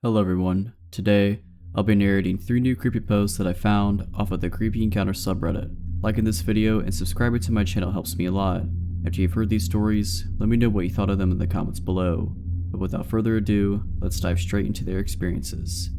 Hello everyone, today I'll be narrating 3 new creepyposts that I found off of the Creepy Encounter subreddit. Liking this video and subscribing to my channel helps me a lot. After you've heard these stories, let me know what you thought of them in the comments below. But without further ado, let's dive straight into their experiences.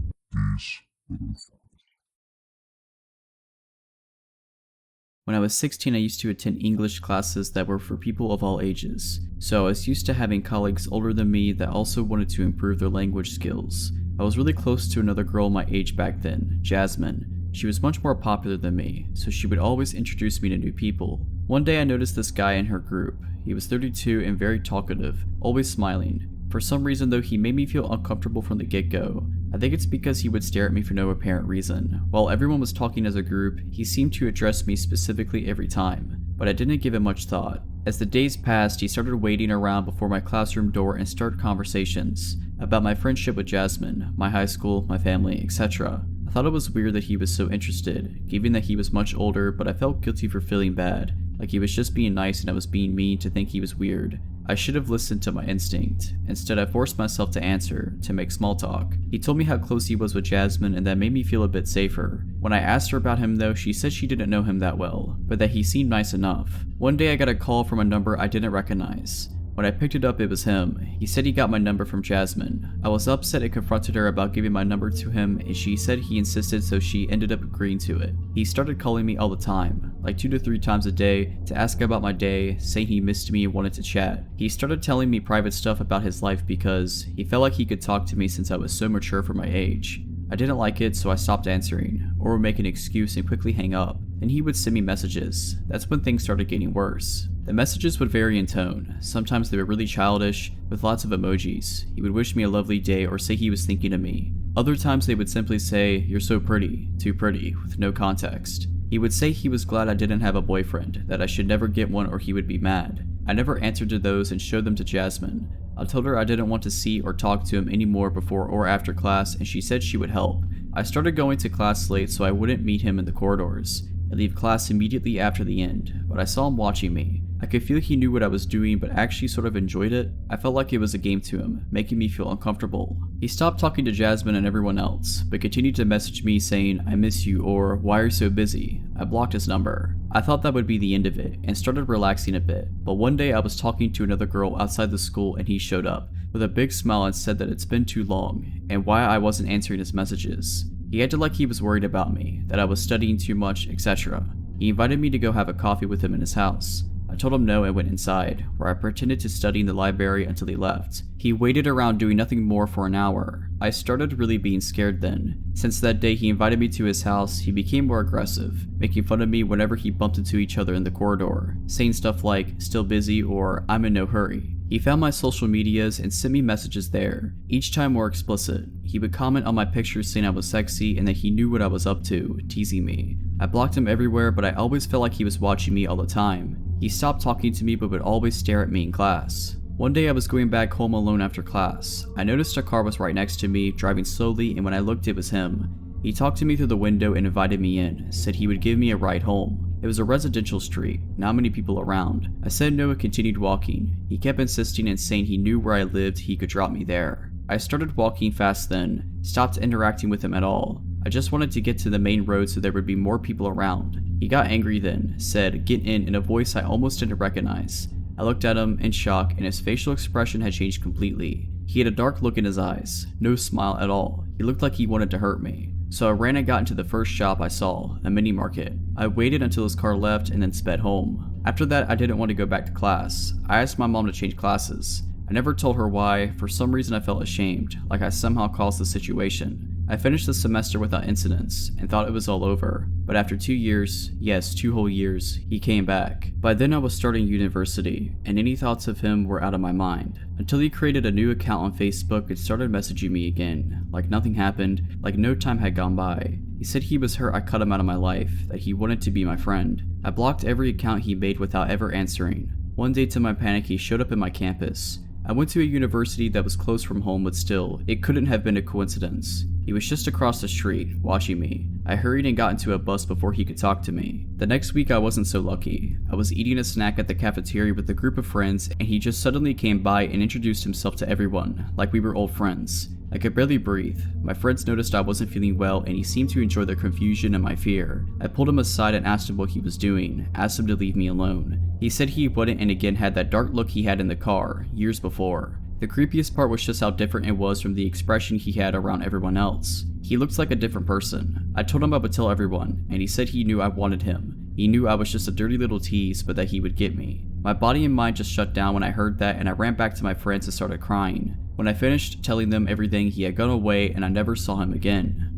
When I was 16, I used to attend English classes that were for people of all ages, so I was used to having colleagues older than me that also wanted to improve their language skills. I was really close to another girl my age back then, Jasmine. She was much more popular than me, so she would always introduce me to new people. One day I noticed this guy in her group. He was 32 and very talkative, always smiling. For some reason though, he made me feel uncomfortable from the get-go. I think it's because he would stare at me for no apparent reason. While everyone was talking as a group, he seemed to address me specifically every time, but I didn't give it much thought. As the days passed, he started waiting around before my classroom door and started conversations about my friendship with Jasmine, my high school, my family, etc. I thought it was weird that he was so interested, given that he was much older, but I felt guilty for feeling bad, like he was just being nice and I was being mean to think he was weird. I should have listened to my instinct. Instead, I forced myself to answer, to make small talk. He told me how close he was with Jasmine and that made me feel a bit safer. When I asked her about him though, she said she didn't know him that well, but that he seemed nice enough. One day I got a call from a number I didn't recognize. When I picked it up, it was him. He said he got my number from Jasmine. I was upset and confronted her about giving my number to him, and she said he insisted, so she ended up agreeing to it. He started calling me all the time, like 2 to 3 times a day, to ask about my day, saying he missed me and wanted to chat. He started telling me private stuff about his life because he felt like he could talk to me since I was so mature for my age. I didn't like it, so I stopped answering, or would make an excuse and quickly hang up. Then he would send me messages. That's when things started getting worse. The messages would vary in tone. Sometimes they were really childish, with lots of emojis. He would wish me a lovely day or say he was thinking of me. Other times they would simply say, "You're so pretty," too pretty, with no context. He would say he was glad I didn't have a boyfriend, that I should never get one or he would be mad. I never answered to those and showed them to Jasmine. I told her I didn't want to see or talk to him anymore before or after class, and she said she would help. I started going to class late so I wouldn't meet him in the corridors. I leave class immediately after the end, but I saw him watching me. I could feel he knew what I was doing but actually sort of enjoyed it. I felt like it was a game to him, making me feel uncomfortable. He stopped talking to Jasmine and everyone else, but continued to message me saying, "I miss you," or "Why are you so busy?" I blocked his number. I thought that would be the end of it, and started relaxing a bit, but one day I was talking to another girl outside the school and he showed up, with a big smile and said that it's been too long, and why I wasn't answering his messages. He acted like he was worried about me, that I was studying too much, etc. He invited me to go have a coffee with him in his house. I told him no and went inside, where I pretended to study in the library until he left. He waited around doing nothing more for an hour. I started really being scared then. Since that day he invited me to his house, he became more aggressive, making fun of me whenever he bumped into each other in the corridor, saying stuff like, "Still busy," or "I'm in no hurry." He found my social medias and sent me messages there, each time more explicit. He would comment on my pictures saying I was sexy and that he knew what I was up to, teasing me. I blocked him everywhere, but I always felt like he was watching me all the time. He stopped talking to me but would always stare at me in class. One day I was going back home alone after class. I noticed a car was right next to me, driving slowly, and when I looked it was him. He talked to me through the window and invited me in, said he would give me a ride home. It was a residential street, not many people around. I said no and continued walking. He kept insisting and saying he knew where I lived, he could drop me there. I started walking fast then, stopped interacting with him at all. I just wanted to get to the main road so there would be more people around. He got angry then, said, "Get in a voice I almost didn't recognize. I looked at him in shock and his facial expression had changed completely. He had a dark look in his eyes, no smile at all. He looked like he wanted to hurt me. So I ran and got into the first shop I saw, a mini market. I waited until his car left and then sped home. After that, I didn't want to go back to class. I asked my mom to change classes. I never told her why. For some reason I felt ashamed, like I somehow caused the situation. I finished the semester without incidents and thought it was all over, but after 2 years, yes, 2 whole years, he came back. By then I was starting university, and any thoughts of him were out of my mind, until he created a new account on Facebook and started messaging me again, like nothing happened, like no time had gone by. He said he was hurt I cut him out of my life, that he wanted to be my friend. I blocked every account he made without ever answering. One day to my panic he showed up in my campus. I went to a university that was close from home, but still, it couldn't have been a coincidence. He was just across the street, watching me. I hurried and got into a bus before he could talk to me. The next week I wasn't so lucky. I was eating a snack at the cafeteria with a group of friends and he just suddenly came by and introduced himself to everyone, like we were old friends. I could barely breathe. My friends noticed I wasn't feeling well and he seemed to enjoy the confusion and my fear. I pulled him aside and asked him what he was doing, asked him to leave me alone. He said he wouldn't and again had that dark look he had in the car, years before. The creepiest part was just how different it was from the expression he had around everyone else. He looked like a different person. I told him I would tell everyone, and he said he knew I wanted him. He knew I was just a dirty little tease, but that he would get me. My body and mind just shut down when I heard that, and I ran back to my friends and started crying. When I finished telling them everything, he had gone away and I never saw him again.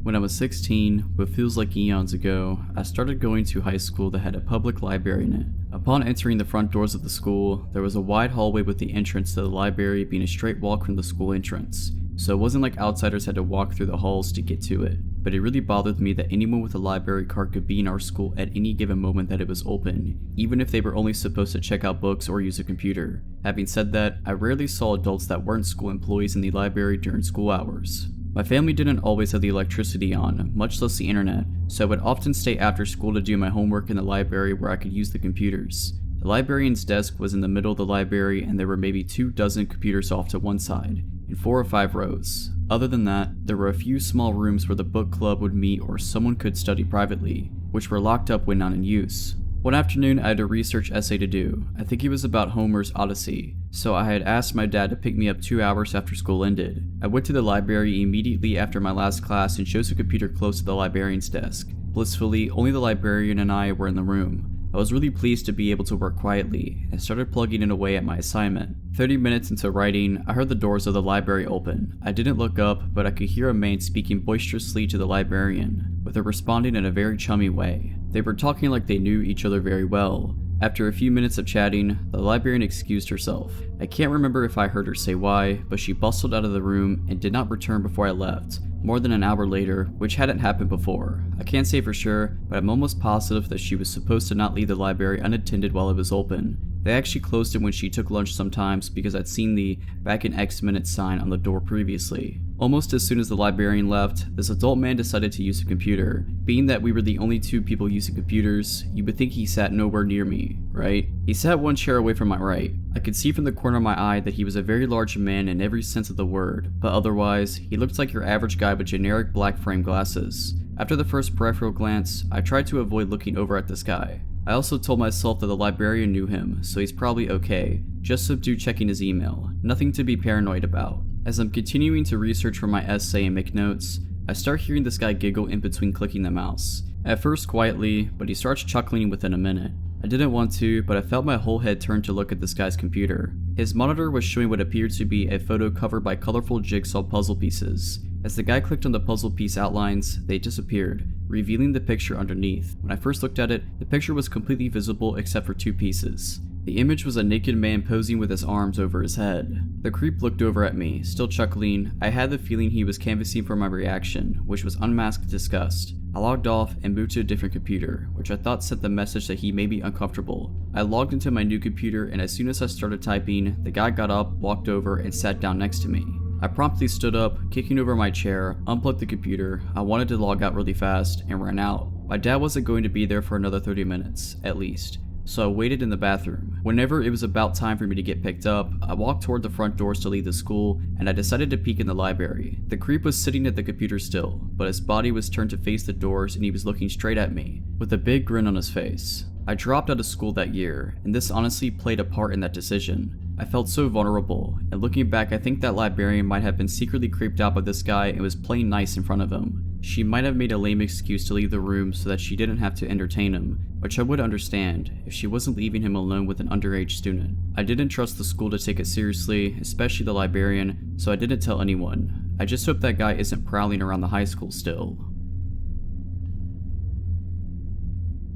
When I was 16, what feels like eons ago, I started going to high school that had a public library in it. Upon entering the front doors of the school, there was a wide hallway with the entrance to the library being a straight walk from the school entrance. So it wasn't like outsiders had to walk through the halls to get to it, but it really bothered me that anyone with a library card could be in our school at any given moment that it was open, even if they were only supposed to check out books or use a computer. Having said that, I rarely saw adults that weren't school employees in the library during school hours. My family didn't always have the electricity on, much less the internet, so I would often stay after school to do my homework in the library where I could use the computers. The librarian's desk was in the middle of the library and there were maybe 24 computers off to one side, in 4 or 5 rows. Other than that, there were a few small rooms where the book club would meet or someone could study privately, which were locked up when not in use. One afternoon I had a research essay to do. I think it was about Homer's Odyssey, so I had asked my dad to pick me up 2 hours after school ended. I went to the library immediately after my last class and chose a computer close to the librarian's desk. Blissfully, only the librarian and I were in the room. I was really pleased to be able to work quietly, and started plugging it away at my assignment. 30 minutes into writing, I heard the doors of the library open. I didn't look up, but I could hear a man speaking boisterously to the librarian, with her responding in a very chummy way. They were talking like they knew each other very well. After a few minutes of chatting, the librarian excused herself. I can't remember if I heard her say why, but she bustled out of the room and did not return before I left, more than an hour later, which hadn't happened before. I can't say for sure, but I'm almost positive that she was supposed to not leave the library unattended while it was open. They actually closed it when she took lunch sometimes because I'd seen the "back in X minutes" sign on the door previously. Almost as soon as the librarian left, this adult man decided to use a computer. Being that we were the only 2 people using computers, you would think he sat nowhere near me, right? He sat 1 chair away from my right. I could see from the corner of my eye that he was a very large man in every sense of the word, but otherwise, he looked like your average guy with generic black frame glasses. After the first peripheral glance, I tried to avoid looking over at this guy. I also told myself that the librarian knew him, so he's probably okay. Just subdue checking his email. Nothing to be paranoid about. As I'm continuing to research for my essay and make notes, I start hearing this guy giggle in between clicking the mouse. At first quietly, but he starts chuckling within a minute. I didn't want to, but I felt my whole head turn to look at this guy's computer. His monitor was showing what appeared to be a photo covered by colorful jigsaw puzzle pieces. As the guy clicked on the puzzle piece outlines, they disappeared, revealing the picture underneath. When I first looked at it, the picture was completely visible except for 2 pieces. The image was a naked man posing with his arms over his head. The creep looked over at me, still chuckling. I had the feeling he was canvassing for my reaction, which was unmasked disgust. I logged off and moved to a different computer, which I thought sent the message that he may be uncomfortable. I logged into my new computer, and as soon as I started typing, the guy got up, walked over, and sat down next to me. I promptly stood up, kicking over my chair, unplugged the computer. I wanted to log out really fast, and ran out. My dad wasn't going to be there for another 30 minutes, at least, so I waited in the bathroom. Whenever it was about time for me to get picked up, I walked toward the front doors to leave the school, and I decided to peek in the library. The creep was sitting at the computer still, but his body was turned to face the doors and he was looking straight at me, with a big grin on his face. I dropped out of school that year, and this honestly played a part in that decision. I felt so vulnerable, and looking back I think that librarian might have been secretly creeped out by this guy and was playing nice in front of him. She might have made a lame excuse to leave the room so that she didn't have to entertain him, which I would understand if she wasn't leaving him alone with an underage student. I didn't trust the school to take it seriously, especially the librarian, so I didn't tell anyone. I just hope that guy isn't prowling around the high school still.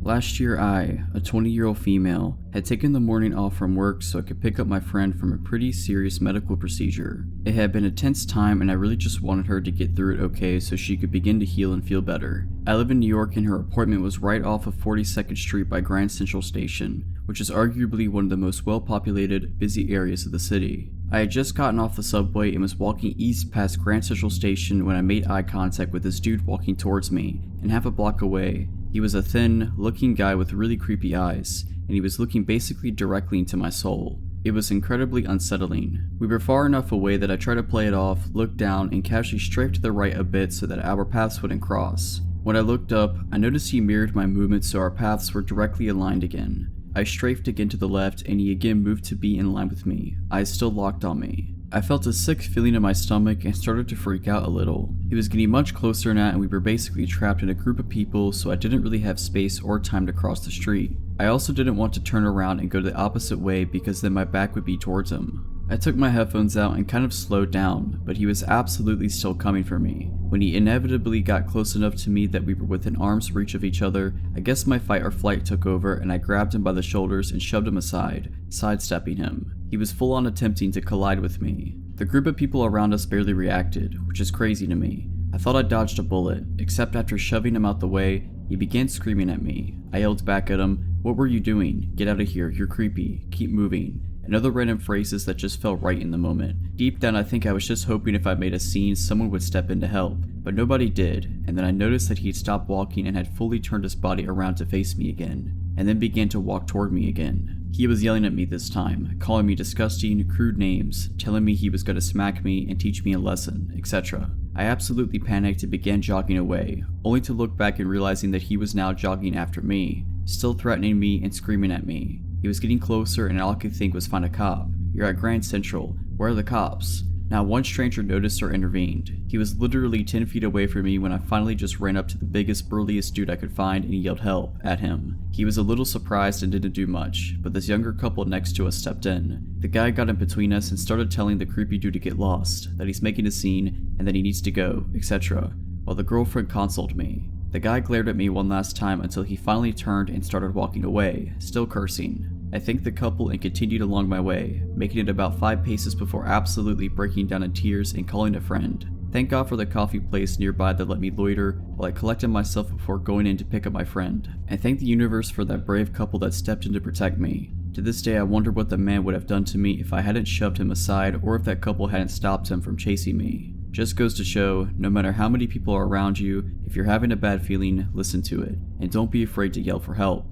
Last year I, a 20-year-old female, had taken the morning off from work so I could pick up my friend from a pretty serious medical procedure. It had been a tense time and I really just wanted her to get through it okay so she could begin to heal and feel better. I live in New York and her appointment was right off of 42nd Street by Grand Central Station, which is arguably one of the most well-populated, busy areas of the city. I had just gotten off the subway and was walking east past Grand Central Station when I made eye contact with this dude walking towards me, and half a block away. He was a thin, looking guy with really creepy eyes, and he was looking basically directly into my soul. It was incredibly unsettling. We were far enough away that I tried to play it off, looked down, and casually strafed to the right a bit so that our paths wouldn't cross. When I looked up, I noticed he mirrored my movements so our paths were directly aligned again. I strafed again to the left and he again moved to be in line with me, eyes still locked on me. I felt a sick feeling in my stomach and started to freak out a little. He was getting much closer now and we were basically trapped in a group of people, so I didn't really have space or time to cross the street. I also didn't want to turn around and go the opposite way because then my back would be towards him. I took my headphones out and kind of slowed down, but he was absolutely still coming for me. When he inevitably got close enough to me that we were within arm's reach of each other, I guess my fight or flight took over and I grabbed him by the shoulders and shoved him aside, sidestepping him. He was full on attempting to collide with me. The group of people around us barely reacted, which is crazy to me. I thought I dodged a bullet, except after shoving him out the way, he began screaming at me. I yelled back at him, "What were you doing? Get out of here, you're creepy, keep moving," and other random phrases that just felt right in the moment. Deep down I think I was just hoping if I made a scene someone would step in to help, but nobody did, and then I noticed that he'd stopped walking and had fully turned his body around to face me again, and then began to walk toward me again. He was yelling at me this time, calling me disgusting, crude names, telling me he was going to smack me and teach me a lesson, etc. I absolutely panicked and began jogging away, only to look back and realizing that he was now jogging after me, still threatening me and screaming at me. He was getting closer and all I could think was find a cop. You're at Grand Central, where are the cops? Not one stranger noticed or intervened. He was literally 10 feet away from me when I finally just ran up to the biggest, burliest dude I could find and yelled help at him. He was a little surprised and didn't do much, but this younger couple next to us stepped in. The guy got in between us and started telling the creepy dude to get lost, that he's making a scene, and that he needs to go, etc., while the girlfriend consoled me. The guy glared at me one last time until he finally turned and started walking away, still cursing. I thanked the couple and continued along my way, making it about 5 paces before absolutely breaking down in tears and calling a friend. Thank God for the coffee place nearby that let me loiter while I collected myself before going in to pick up my friend. And thank the universe for that brave couple that stepped in to protect me. To this day I wonder what the man would have done to me if I hadn't shoved him aside or if that couple hadn't stopped him from chasing me. Just goes to show, no matter how many people are around you, if you're having a bad feeling, listen to it, and don't be afraid to yell for help.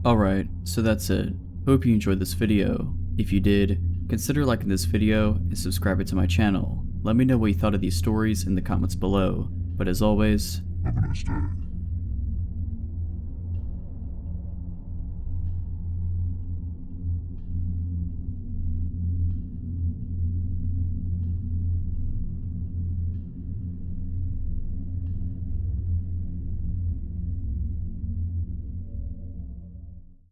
Alright, so that's it. Hope you enjoyed this video. If you did, consider liking this video and subscribing to my channel. Let me know what you thought of these stories in the comments below. But as always, have a nice day.